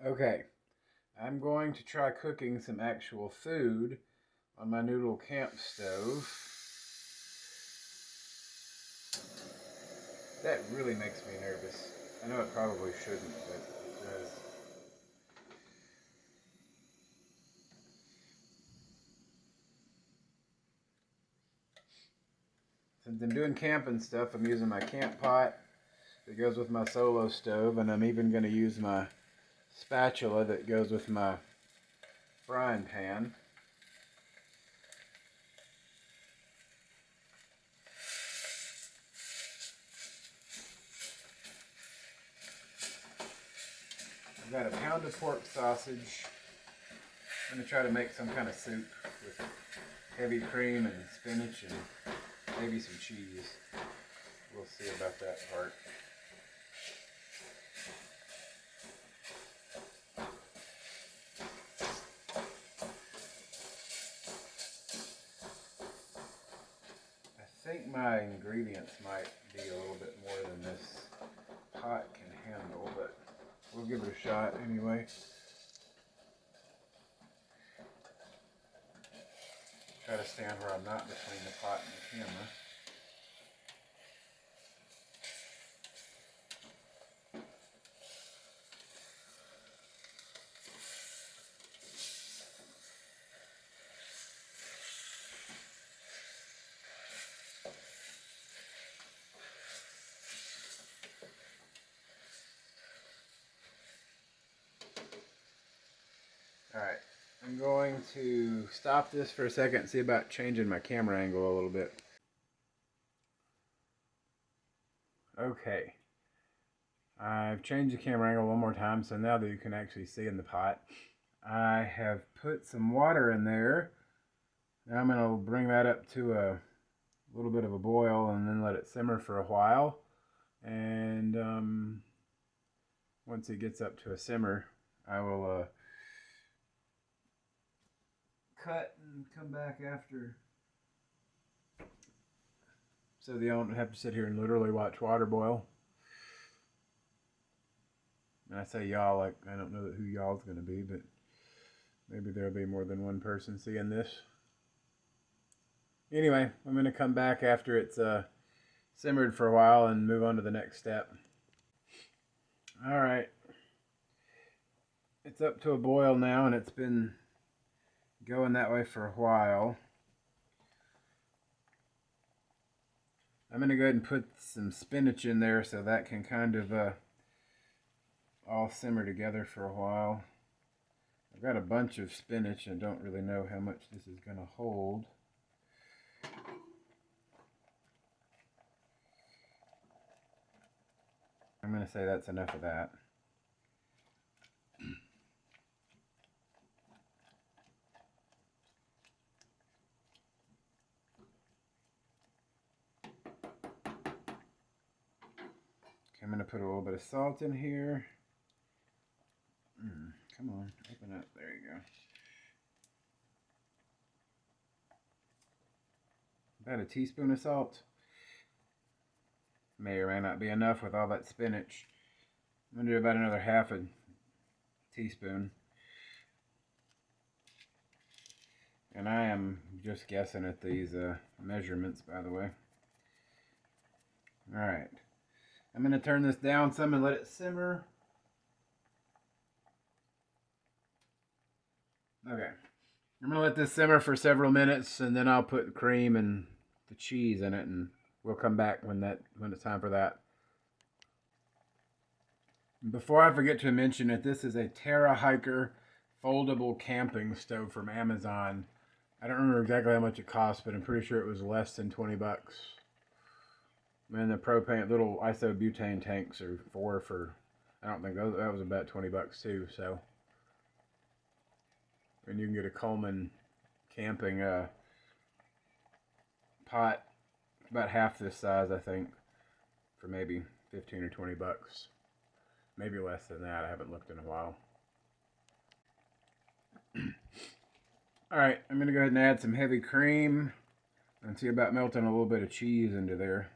Okay, I'm going to try cooking some actual food on my new little camp stove. That really makes me nervous. I know it probably shouldn't, but it does. Since I'm doing camping stuff, I'm using my camp pot that goes with my solo stove, and I'm even going to use my spatula that goes with my frying pan. I've got a pound of pork sausage. I'm going to try to make some kind of soup with heavy cream and spinach and maybe some cheese. We'll see about that part. I think my ingredients might be a little bit more than this pot can handle, but we'll give it a shot anyway. Try to stand where I'm not between the pot and the camera. Alright, I'm going to stop this for a second and see about changing my camera angle a little bit. Okay, I've changed the camera angle one more time so now that you can actually see in the pot. I have put some water in there. Now I'm going to bring that up to a little bit of a boil and then let it simmer for a while. And once it gets up to a simmer, I will cut and come back after, so that I don't have to sit here and literally watch water boil. And I say y'all like I don't know who y'all's going to be, but maybe there'll be more than one person seeing this. Anyway, I'm going to come back after it's simmered for a while and move on to the next step. Alright, it's up to a boil now and it's been going that way for a while. I'm going to go ahead and put some spinach in there so that can kind of all simmer together for a while. I've got a bunch of spinach and don't really know how much this is going to hold. I'm going to say that's enough of that. Okay, I'm going to put a little bit of salt in here. Come on, open up. There you go. About a teaspoon of salt. May or may not be enough with all that spinach. I'm going to do about another half a teaspoon. And I am just guessing at these measurements, by the way. Alright. I'm going to turn this down some and let it simmer. Okay. I'm going to let this simmer for several minutes and then I'll put the cream and the cheese in it and we'll come back when it's time for that. Before I forget to mention it, this is a Terra Hiker foldable camping stove from Amazon. I don't remember exactly how much it cost, but I'm pretty sure it was less than 20 bucks. And the propane little isobutane tanks are for I don't think that was about 20 bucks too. So, and you can get a Coleman camping pot about half this size, I think, for maybe 15 or 20 bucks. Maybe less than that. I haven't looked in a while. Alright, I'm going to go ahead and add some heavy cream and see about melting a little bit of cheese into there.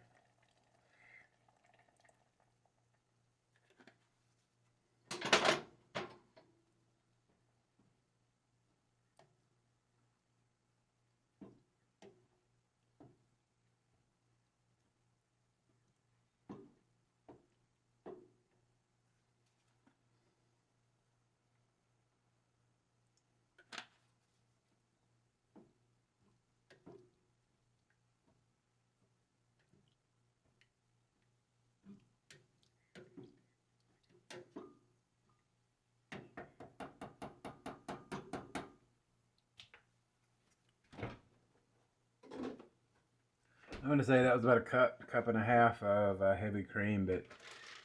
I'm going to say that was about a cup and a half of heavy cream, but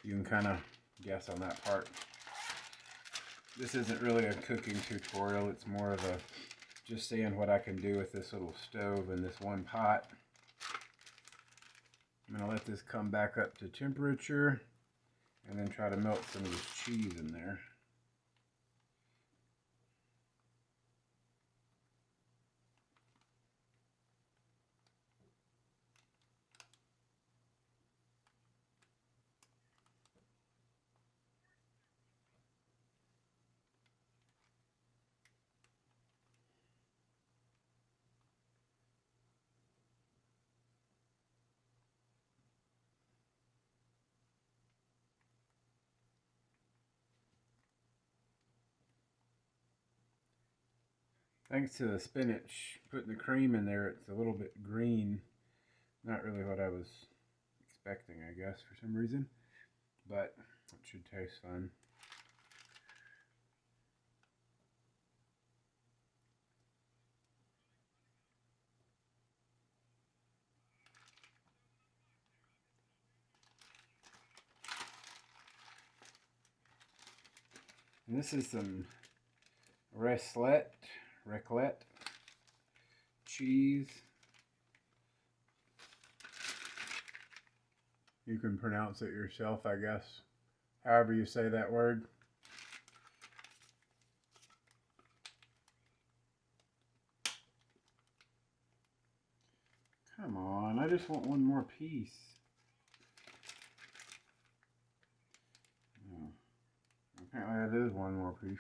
you can kind of guess on that part. This isn't really a cooking tutorial, it's more of a just seeing what I can do with this little stove and this one pot. I'm going to let this come back up to temperature and then try to melt some of this cheese in there. Thanks to the spinach, putting the cream in there, it's a little bit green. Not really what I was expecting, I guess, for some reason. But it should taste fun. And this is some raclette cheese. You can pronounce it yourself, I guess. However you say that word. Come on, I just want one more piece. Oh, apparently that is one more piece.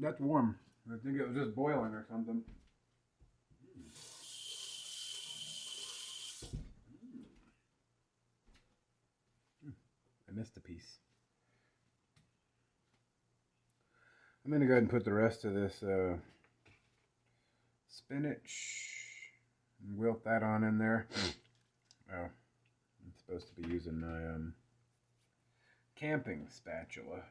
That's warm. I think it was just boiling or something. I missed a piece. I'm going to go ahead and put the rest of this spinach and wilt that on in there. Oh, I'm supposed to be using my camping spatula.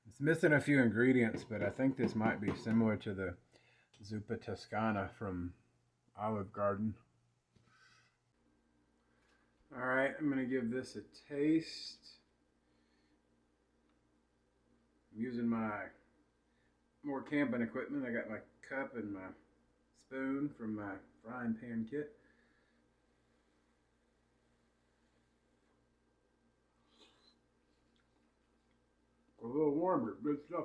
It's missing a few ingredients, but I think this might be similar to the zuppa toscana from Olive Garden. Alright, I'm going to give this a taste. I'm using my more camping equipment. I got my cup and my spoon from my frying pan kit. A little warmer, good stuff.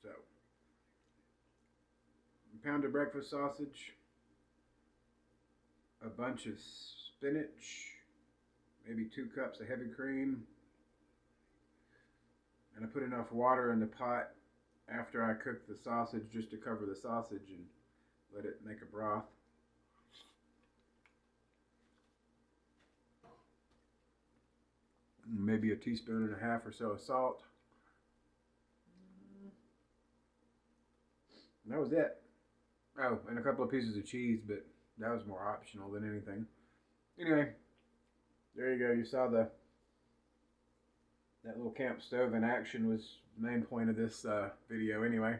So, a pound of breakfast sausage, a bunch of spinach, maybe 2 cups of heavy cream, and I put enough water in the pot after I cooked the sausage just to cover the sausage and let it make a broth. Maybe a teaspoon and a half or so of salt. And that was it. Oh, and a couple of pieces of cheese, but that was more optional than anything. Anyway, there you go. You saw that little camp stove in action was the main point of this video anyway.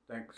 Thanks.